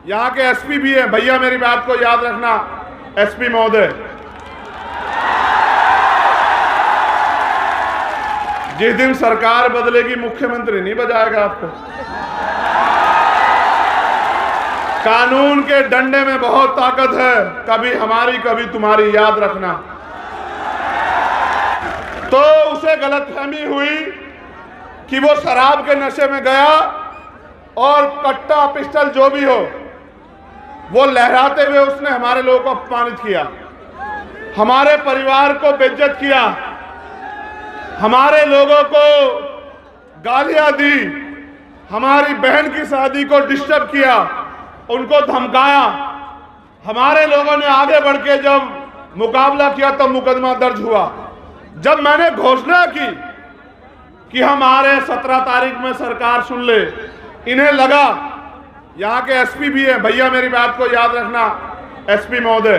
यहाँ के एसपी भी हैं। भैया मेरी बात को याद रखना, एसपी महोदय, जिस दिन सरकार बदलेगी मुख्यमंत्री नहीं बजाएगा आपको। कानून के डंडे में बहुत ताकत है, कभी हमारी कभी तुम्हारी, याद रखना। तो उसे गलतफहमी हुई कि वो शराब के नशे में गया और कट्टा पिस्टल जो भी हो वो लहराते हुए उसने हमारे लोगों को अपमानित किया, हमारे परिवार को बेइज्जत किया, हमारे लोगों को गालियां दी, हमारी बहन की शादी को डिस्टर्ब किया, उनको धमकाया। हमारे लोगों ने आगे बढ़ के जब मुकाबला किया तो मुकदमा दर्ज हुआ। जब मैंने घोषणा की कि हम आ रहे 17 तारीख में सरकार सुन ले, इन्हें लगा, यहाँ के एसपी भी हैं। भैया मेरी बात को याद रखना, एसपी महोदय,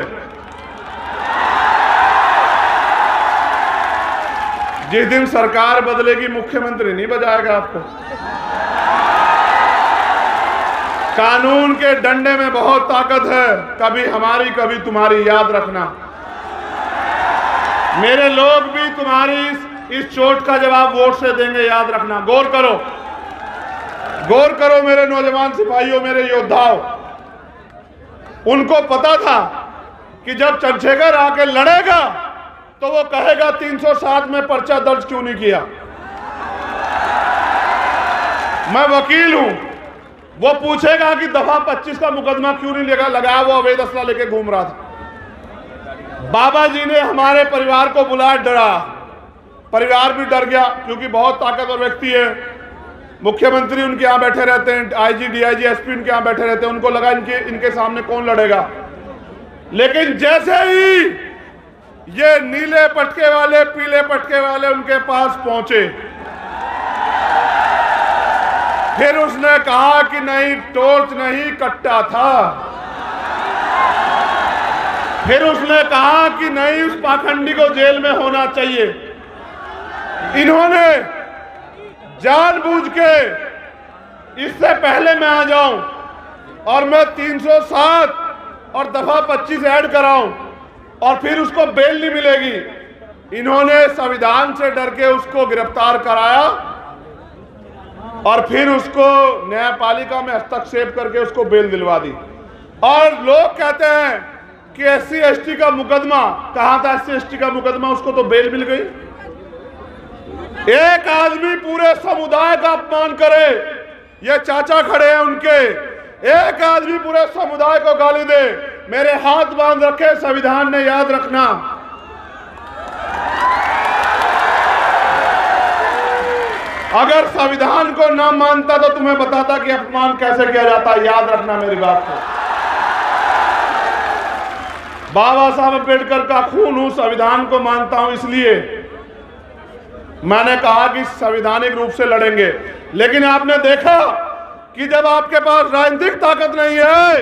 जिस दिन सरकार बदलेगी मुख्यमंत्री नहीं बजाएगा आपको। कानून के डंडे में बहुत ताकत है, कभी हमारी कभी तुम्हारी, याद रखना। मेरे लोग भी तुम्हारी इस चोट का जवाब वोट से देंगे, याद रखना। गौर करो, गौर करो मेरे नौजवान सिपाहियों, मेरे योद्धाओं। उनको पता था कि जब चंद्रशेखर आके लड़ेगा तो वो कहेगा 307 में पर्चा दर्ज क्यों नहीं किया। मैं वकील हूं, वो पूछेगा कि दफा 25 का मुकदमा क्यों नहीं लगाया, वो अवैध असला लेके घूम रहा था। बाबा जी ने हमारे परिवार को बुलाया, डरा, परिवार भी डर गया क्योंकि बहुत ताकतवर व्यक्ति है। मुख्यमंत्री उनके यहाँ बैठे रहते हैं, आईजी डीआईजी एसपी उनके यहाँ बैठे रहते हैं, उनको लगा इनके सामने कौन लड़ेगा। लेकिन जैसे ही ये नीले पटके वाले, पीले पटके वाले उनके पास पहुंचे, फिर उसने कहा कि नहीं, टॉर्च नहीं कट्टा था। फिर उसने कहा कि नहीं, उस पाखंडी को जेल में होना चाहिए। इन्होंने जानबूझ के, इससे पहले मैं आ जाऊं और मैं 307 और दफा 25 ऐड कराऊं और फिर उसको बेल नहीं मिलेगी, इन्होंने संविधान से डर के उसको गिरफ्तार कराया और फिर उसको न्यायपालिका में हस्तक्षेप करके उसको बेल दिलवा दी। और लोग कहते हैं कि एससी एसटी का मुकदमा, कहां था एससी एसटी का मुकदमा, उसको तो बेल मिल गई। एक आदमी पूरे समुदाय का अपमान करे, ये चाचा खड़े हैं उनके, एक आदमी पूरे समुदाय को गाली दे, मेरे हाथ बांध रखे संविधान ने, याद रखना। अगर संविधान को ना मानता तो तुम्हें बताता कि अपमान कैसे किया जाता, याद रखना मेरी बात को। बाबा साहब अम्बेडकर का खून हूं, संविधान को मानता हूं, इसलिए मैंने कहा कि संवैधानिक रूप से लड़ेंगे। लेकिन आपने देखा कि जब आपके पास राजनीतिक ताकत नहीं है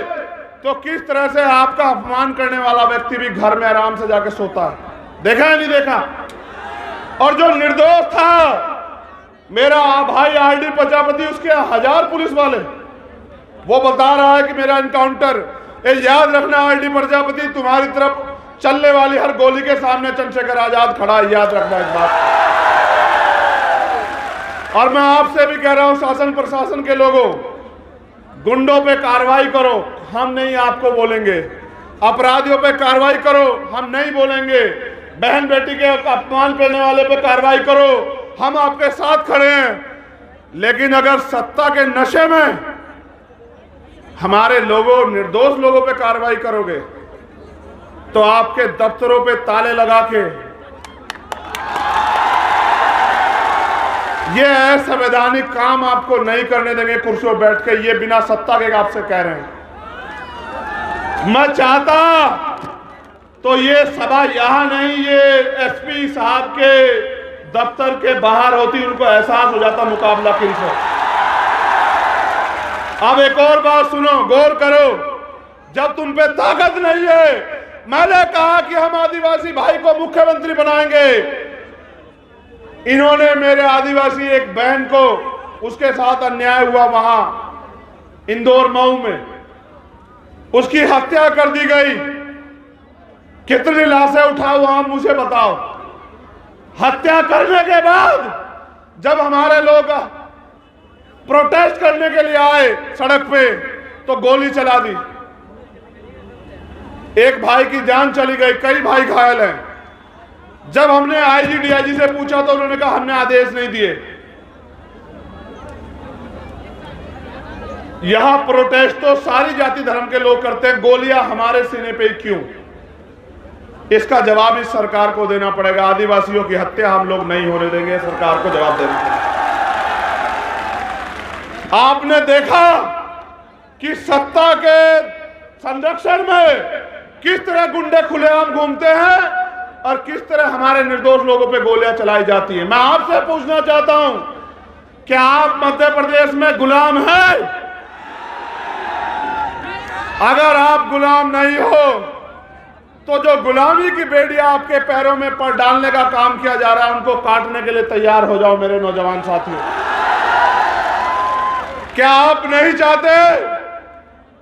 तो किस तरह से आपका अपमान करने वाला व्यक्ति भी घर में आराम से जाके सोता है। देखा है नहीं देखा? और जो निर्दोष था मेरा भाई आरडी प्रजापति, उसके 1000 पुलिस वाले, वो बता रहा है कि मेरा एनकाउंटर, याद रखना आरडी प्रजापति, तुम्हारी तरफ चलने वाली हर गोली के सामने चंद्रशेखर आजाद खड़ा है, याद रखना इस बात। और मैं आपसे भी कह रहा हूं, शासन प्रशासन के लोगों, गुंडों पे कार्रवाई करो, हम नहीं आपको बोलेंगे। अपराधियों पे कार्रवाई करो, हम नहीं बोलेंगे। बहन बेटी के अपमान करने वाले पे कार्रवाई करो, हम आपके साथ खड़े हैं। लेकिन अगर सत्ता के नशे में हमारे लोगों, निर्दोष लोगों पे कार्रवाई करोगे तो आपके दफ्तरों पे ताले लगा के ये असंवैधानिक काम आपको नहीं करने देंगे कुर्सियों बैठ के। ये बिना सत्ता के आपसे कह रहे हैं। मैं चाहता तो ये सभा यहां नहीं, ये एसपी साहब के दफ्तर के बाहर होती, उनको एहसास हो जाता मुकाबला किनसे। अब एक और बात सुनो, गौर करो। जब तुम पे ताकत नहीं है, मैंने कहा कि हम आदिवासी भाई को मुख्यमंत्री बनाएंगे। इन्होंने मेरे आदिवासी एक बहन को, उसके साथ अन्याय हुआ वहां इंदौर मऊ में, उसकी हत्या कर दी गई। कितनी लाशें उठाओ आप मुझे बताओ। हत्या करने के बाद जब हमारे लोग प्रोटेस्ट करने के लिए आए सड़क पे तो गोली चला दी। एक भाई की जान चली गई, कई भाई घायल हैं। जब हमने आईजी डीआईजी से पूछा तो उन्होंने कहा हमने आदेश नहीं दिए। यहां प्रोटेस्ट तो सारी जाति धर्म के लोग करते हैं, गोलियां हमारे सीने पे क्यों? इसका जवाब इस सरकार को देना पड़ेगा। आदिवासियों की हत्या हम लोग नहीं होने देंगे, सरकार को जवाब देना पड़ेगा। आपने देखा कि सत्ता के संरक्षण में किस तरह गुंडे खुलेआम घूमते हैं और किस तरह हमारे निर्दोष लोगों पे गोलियां चलाई जाती हैं। मैं आपसे पूछना चाहता हूं, क्या आप मध्य प्रदेश में गुलाम हैं? अगर आप गुलाम नहीं हो तो जो गुलामी की बेड़ियां आपके पैरों में पर डालने का काम किया जा रहा है उनको काटने के लिए तैयार हो जाओ मेरे नौजवान साथियों। क्या आप नहीं चाहते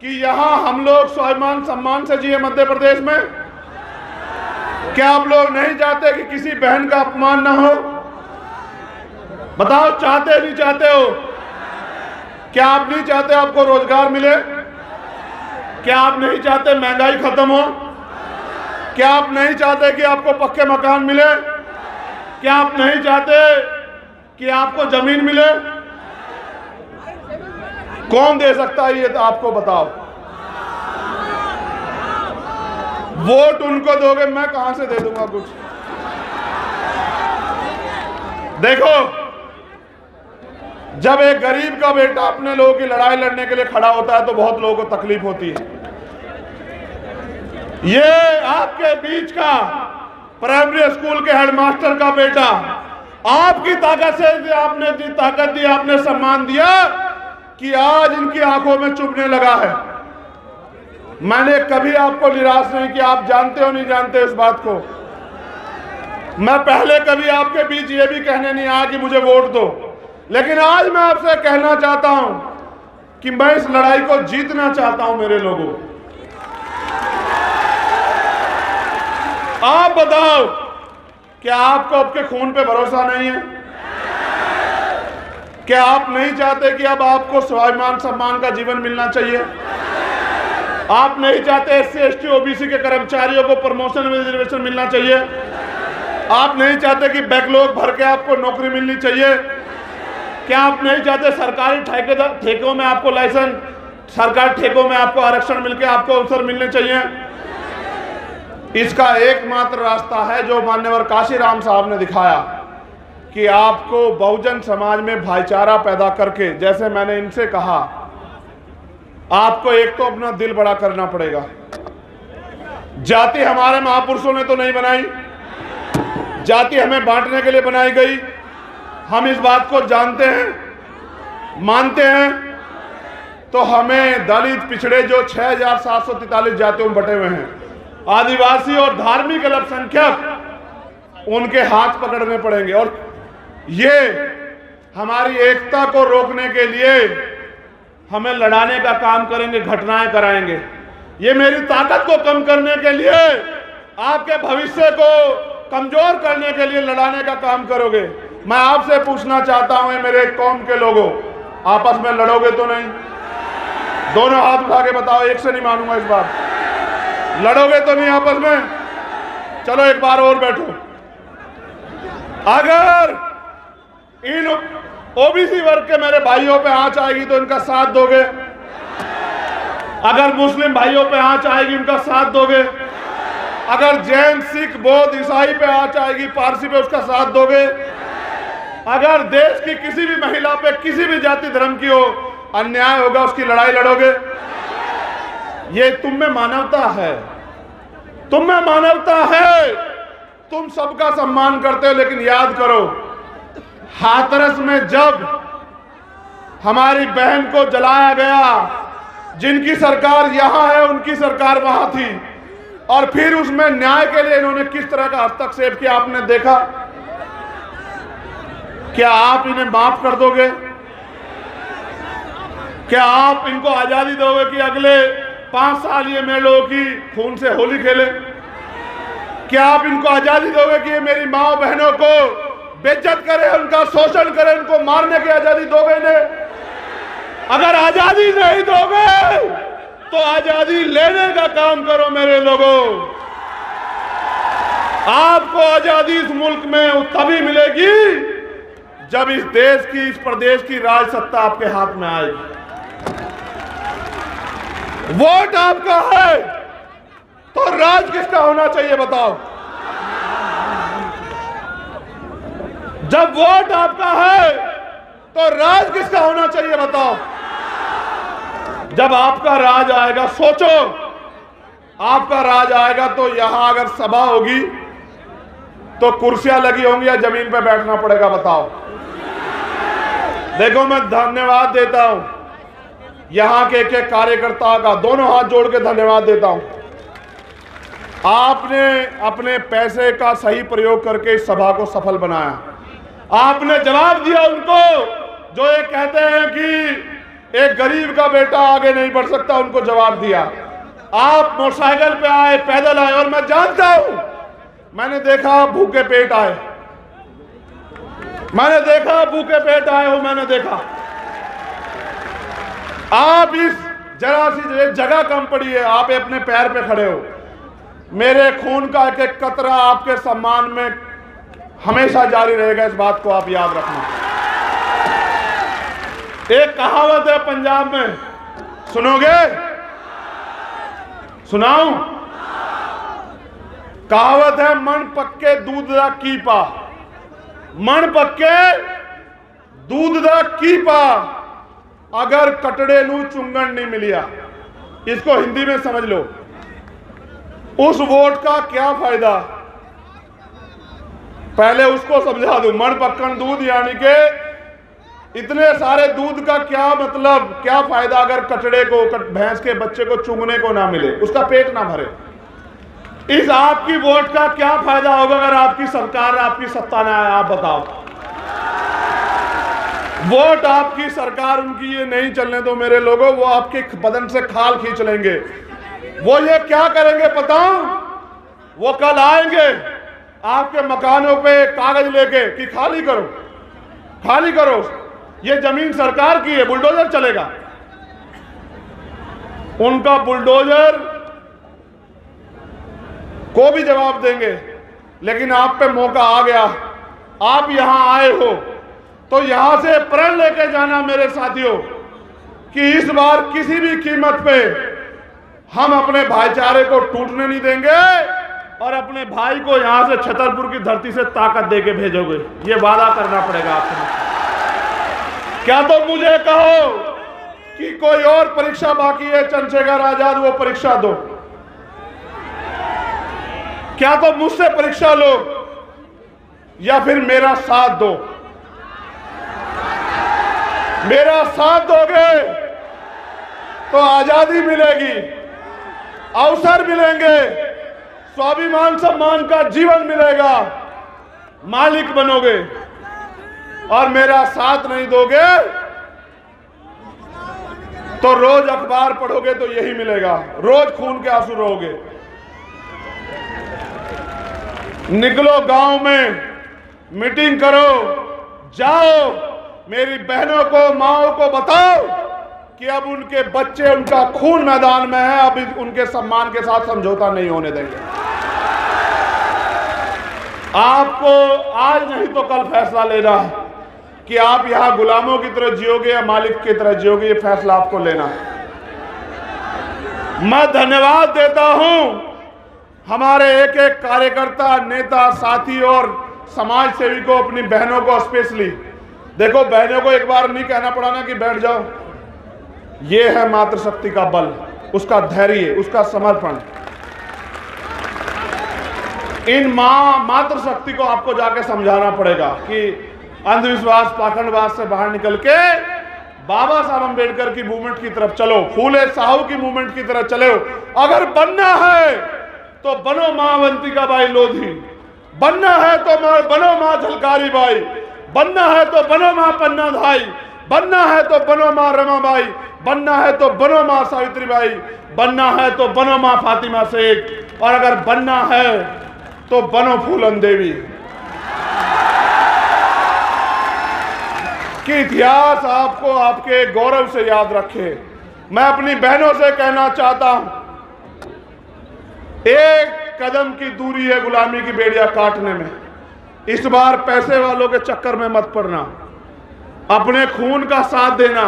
कि यहां हम लोग स्वाभिमान सम्मान से जिए मध्य प्रदेश में? क्या आप लोग नहीं चाहते कि किसी बहन का अपमान ना हो? बताओ, चाहते नहीं चाहते हो? क्या आप नहीं चाहते आपको रोजगार मिले? क्या आप नहीं चाहते महंगाई खत्म हो? क्या आप नहीं चाहते कि आपको पक्के मकान मिले? क्या आप नहीं चाहते कि आपको जमीन मिले? कौन दे सकता है ये? तो आपको बताओ। वोट उनको दोगे, मैं कहां से दे दूंगा कुछ? देखो, जब एक गरीब का बेटा अपने लोगों की लड़ाई लड़ने के लिए खड़ा होता है तो बहुत लोगों को तकलीफ होती है। ये आपके बीच का प्राइमरी स्कूल के हेडमास्टर का बेटा आपकी ताकत से आपने दी, ताकत दी, आपने सम्मान दिया कि आज इनकी आंखों में चुभने लगा है। मैंने कभी आपको निराश नहीं किया। आप जानते हो नहीं जानते इस बात को। मैं पहले कभी आपके बीच ये भी कहने नहीं आया कि मुझे वोट दो, लेकिन आज मैं आपसे कहना चाहता हूं कि मैं इस लड़ाई को जीतना चाहता हूं। मेरे लोगों, आप बताओ, क्या आपको आपके खून पे भरोसा नहीं है? क्या आप नहीं चाहते कि अब आपको स्वाभिमान सम्मान का जीवन मिलना चाहिए? आप नहीं चाहते एससी एसटी ओबीसी के कर्मचारियों को प्रमोशन में रिजर्वेशन मिलना चाहिए? आप नहीं चाहते कि बैकलॉग भर के आपको नौकरी मिलनी चाहिए? क्या आप नहीं चाहते सरकारी ठेकों में आपको लाइसेंस, सरकारी ठेकों में आपको आरक्षण मिलकर आपको अवसर मिलने चाहिए? इसका एकमात्र रास्ता है जो मान्यवर काशीराम साहब ने दिखाया कि आपको बहुजन समाज में भाईचारा पैदा करके, जैसे मैंने इनसे कहा, आपको एक तो अपना दिल बड़ा करना पड़ेगा। जाति हमारे महापुरुषों ने तो नहीं बनाई, जाति हमें बांटने के लिए बनाई गई। हम इस बात को जानते हैं, मानते हैं। तो हमें दलित, पिछड़े जो 6743 जातियों में बटे हुए हैं, आदिवासी और धार्मिक अल्पसंख्यक, उनके हाथ पकड़ने पड़ेंगे। और ये हमारी एकता को रोकने के लिए हमें लड़ाने का काम करेंगे, घटनाएं कराएंगे। ये मेरी ताकत को कम करने के लिए, आपके भविष्य को कमजोर करने के लिए लड़ाने का काम करोगे। मैं आपसे पूछना चाहता हूं, मेरे कौम के लोगों, आपस में लड़ोगे तो नहीं? दोनों हाथ उठा के बताओ, एक से नहीं मानूंगा इस बार। लड़ोगे तो नहीं आपस में? चलो एक बार और बैठो। अगर इन ओबीसी वर्ग के मेरे भाइयों पे आंच आएगी तो इनका साथ दोगे? अगर मुस्लिम भाइयों पे आंच आएगी उनका साथ दोगे? अगर जैन, सिख, बौद्ध, ईसाई पे आंच आएगी, पारसी पे, उसका साथ दोगे? अगर देश की किसी भी महिला पे, किसी भी जाति धर्म की हो, अन्याय होगा, उसकी लड़ाई लड़ोगे? ये तुम में मानवता है, तुम में मानवता है। तुम सबका सम्मान करते हो, लेकिन याद करो, हाथरस में जब हमारी बहन को जलाया गया, जिनकी सरकार यहां है उनकी सरकार वहां थी, और फिर उसमें न्याय के लिए इन्होंने किस तरह का हस्तक्षेप किया आपने देखा। क्या आप इन्हें माफ कर दोगे? क्या आप इनको आजादी दोगे कि अगले 5 साल ये मेरे लोगों की खून से होली खेले? क्या आप इनको आजादी दोगे कि ये मेरी माँ बहनों को बेइज्जत करे, उनका शोषण करे, उनको मारने की आजादी दोगे इन्हें? अगर आजादी नहीं दोगे तो आजादी लेने का काम करो मेरे लोगों। आपको आजादी इस मुल्क में तभी मिलेगी जब इस देश की, इस प्रदेश की राज सत्ता आपके हाथ में आएगी। वोट आपका है तो राज किसका होना चाहिए बताओ? जब वोट आपका है तो राज किसका होना चाहिए बताओ? जब आपका राज आएगा, सोचो, आपका राज आएगा तो यहां अगर सभा होगी तो कुर्सियां लगी होंगी या जमीन पे बैठना पड़ेगा बताओ? देखो, मैं धन्यवाद देता हूं यहां के एक कार्यकर्ता का, दोनों हाथ जोड़ के धन्यवाद देता हूं। आपने अपने पैसे का सही प्रयोग करके इस सभा को सफल बनाया। आपने जवाब दिया उनको जो ये कहते हैं कि एक गरीब का बेटा आगे नहीं बढ़ सकता, उनको जवाब दिया। आप मोटरसाइकिल पे आए, पैदल आए, और मैं जानता हूं, मैंने देखा भूखे पेट आए, मैंने देखा भूखे पेट आए हो, मैंने देखा। आप इस जरा सी जगह कम पड़ी है, आप अपने पैर पे खड़े हो। मेरे खून का एक एक कतरा आपके सम्मान में हमेशा जारी रहेगा, इस बात को आप याद रखना। एक कहावत है पंजाब में, सुनोगे? सुनाऊं? कहावत है, मन पक्के दूध दा कीपा, मन पक्के दूध दा कीपा, अगर कटड़े नू चुंगन नहीं मिलिया। इसको हिंदी में समझ लो, उस वोट का क्या फायदा? पहले उसको समझा दूं। मन पक्कन दूध यानी के इतने सारे दूध का क्या मतलब, क्या फायदा अगर कचड़े को, भैंस के बच्चे को चुंगने को ना मिले, उसका पेट ना भरे। इस आपकी वोट का क्या फायदा होगा अगर आपकी सरकार, आपकी सत्ता ना आए? आप बताओ। वोट आपकी सरकार उनकी ये नहीं चलने दो मेरे लोगों, वो आपके बदन से खाल खींच लेंगे। वो ये क्या करेंगे पता? वो कल आएंगे आपके मकानों पे कागज लेके कि खाली करो, खाली करो, ये जमीन सरकार की है, बुलडोजर चलेगा। उनका बुलडोजर को भी जवाब देंगे। लेकिन आप पे मौका आ गया, आप यहां आए हो तो यहां से प्रण लेके जाना मेरे साथियों कि इस बार किसी भी कीमत पे हम अपने भाईचारे को टूटने नहीं देंगे और अपने भाई को यहां से छतरपुर की धरती से ताकत देके भेजोगे। ये वादा करना पड़ेगा आपको। क्या तो मुझे कहो कि कोई और परीक्षा बाकी है, चंद्रशेखर आजाद, वो परीक्षा दो। क्या तो मुझसे परीक्षा लो या फिर मेरा साथ दो। मेरा साथ दोगे तो आजादी मिलेगी, अवसर मिलेंगे, स्वाभिमान सम्मान का जीवन मिलेगा, मालिक बनोगे। और मेरा साथ नहीं दोगे तो रोज अखबार पढ़ोगे तो यही मिलेगा, रोज खून के आंसू रोगे। निकलो गांव में, मीटिंग करो, जाओ, मेरी बहनों को, माओ को बताओ कि अब उनके बच्चे, उनका खून मैदान में है, अब उनके सम्मान के साथ समझौता नहीं होने देंगे। आपको आज नहीं तो कल फैसला लेना है कि आप यहां गुलामों की तरह जियोगे या मालिक की तरह जियोगे। ये फैसला आपको लेना है। मैं धन्यवाद देता हूं हमारे एक एक कार्यकर्ता, नेता, साथी और समाज सेवी को, अपनी बहनों को स्पेशली। देखो, बहनों को एक बार नहीं कहना पड़ा ना कि बैठ जाओ। ये है मातृशक्ति का बल, उसका धैर्य, उसका समर्पण। इन मातृशक्ति को आपको जाके समझाना पड़ेगा कि अंधविश्वास, पाखंडवाद से बाहर निकल के बाबा साहब अंबेडकर की मूवमेंट की तरफ चलो, फूले साहू की मूवमेंट की तरफ चलो। अगर बनना है तो बनो मां अवंतिका बाई लोधी, बनना है तो बनो मां झलकारी बाई, बनना है तो बनो मां पन्ना धाई, बनना है तो बनो मां रमाबाई, बनना है तो बनो मां सावित्रीबाई, बनना है तो बनो मां फातिमा शेख, और अगर बनना है तो बनो फूलन देवी। कि इतिहास आपको आपके गौरव से याद रखे। मैं अपनी बहनों से कहना चाहता हूं, एक कदम की दूरी है गुलामी की बेड़ियां काटने में। इस बार पैसे वालों के चक्कर में मत पड़ना, अपने खून का साथ देना,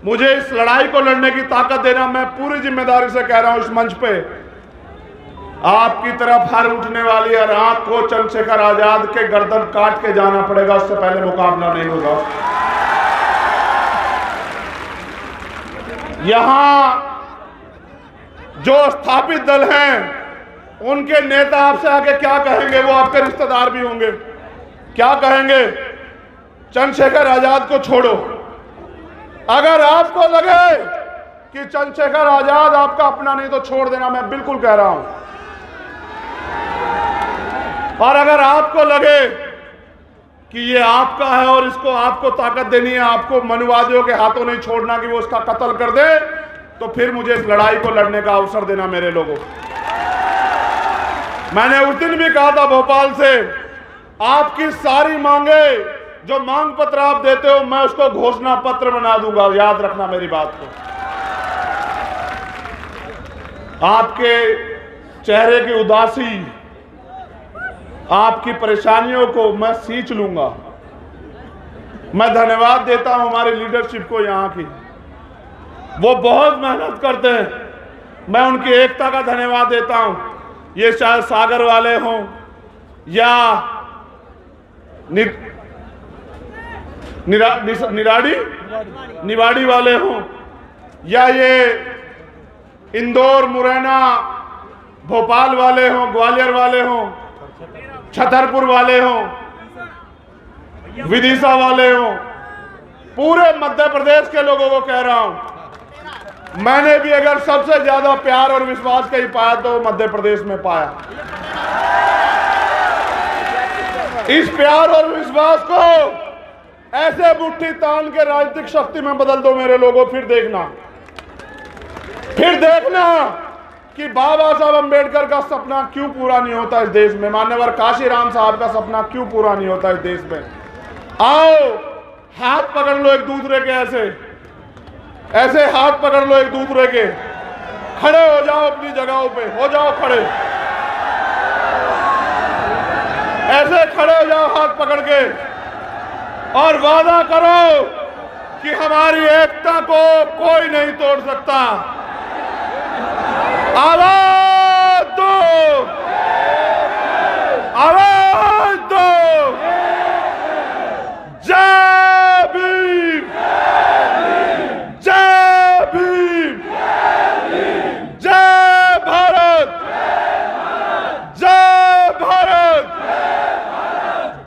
मुझे इस लड़ाई को लड़ने की ताकत देना। मैं पूरी जिम्मेदारी से कह रहा हूं इस मंच पे, आपकी तरफ हर उठने वाली हर आंख को चंद्रशेखर आजाद के गर्दन काट के जाना पड़ेगा, उससे पहले मुकाबला नहीं होगा। यहां जो स्थापित दल हैं उनके नेता आपसे आके क्या कहेंगे, वो आपके रिश्तेदार भी होंगे, क्या कहेंगे? चंद्रशेखर आजाद को छोड़ो। अगर आपको लगे कि चंद्रशेखर आजाद आपका अपना नहीं तो छोड़ देना, मैं बिल्कुल कह रहा हूं। और अगर आपको लगे कि ये आपका है और इसको आपको ताकत देनी है, आपको मनुवादियों के हाथों नहीं छोड़ना कि वो उसका कत्ल कर दे, तो फिर मुझे इस लड़ाई को लड़ने का अवसर देना मेरे लोगों। मैंने उस दिन भी कहा था भोपाल से, आपकी सारी मांगे जो मांग पत्र आप देते हो, मैं उसको घोषणा पत्र बना दूंगा, याद रखना मेरी बात को। आपके चेहरे की उदासी, आपकी परेशानियों को मैं सींच लूंगा। मैं धन्यवाद देता हूं हमारी लीडरशिप को यहां की, वो बहुत मेहनत करते हैं, मैं उनकी एकता का धन्यवाद देता हूं। ये चाहे सागर वाले हों या निवाड़ी वाले हों, या ये इंदौर, मुरैना, भोपाल वाले हों, ग्वालियर वाले हों, छतरपुर वाले हों, विदिशा वाले हों, पूरे मध्य प्रदेश के लोगों को कह रहा हूं, मैंने भी अगर सबसे ज्यादा प्यार और विश्वास कहीं पाया तो मध्य प्रदेश में पाया। इस प्यार और विश्वास को ऐसे मुट्ठी तान के राजनीतिक शक्ति में बदल दो मेरे लोगों, फिर देखना कि बाबा साहब अंबेडकर का सपना क्यों पूरा नहीं होता इस देश में, मान्यवर काशीराम साहब का सपना क्यों पूरा नहीं होता इस देश में। आओ हाथ पकड़ लो एक दूसरे के, ऐसे हाथ पकड़ लो एक दूसरे के, खड़े हो जाओ अपनी जगहों पे, हो जाओ खड़े, ऐसे खड़े हो जाओ हाथ पकड़ के, और वादा करो कि हमारी एकता को कोई नहीं तोड़ सकता। आवाज दो, आवाज दो, जय भीम, जय भीम, जय भारत, जय भारत,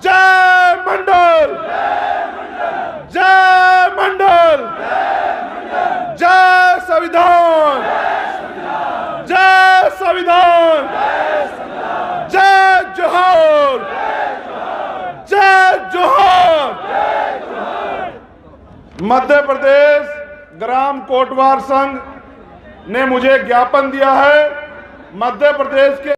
जय मंडल, जय मंडल, जय संविधान, जय संविधान, जय जोहार, जय जोहार। मध्य प्रदेश ग्राम कोटवार संघ ने मुझे ज्ञापन दिया है, मध्य प्रदेश के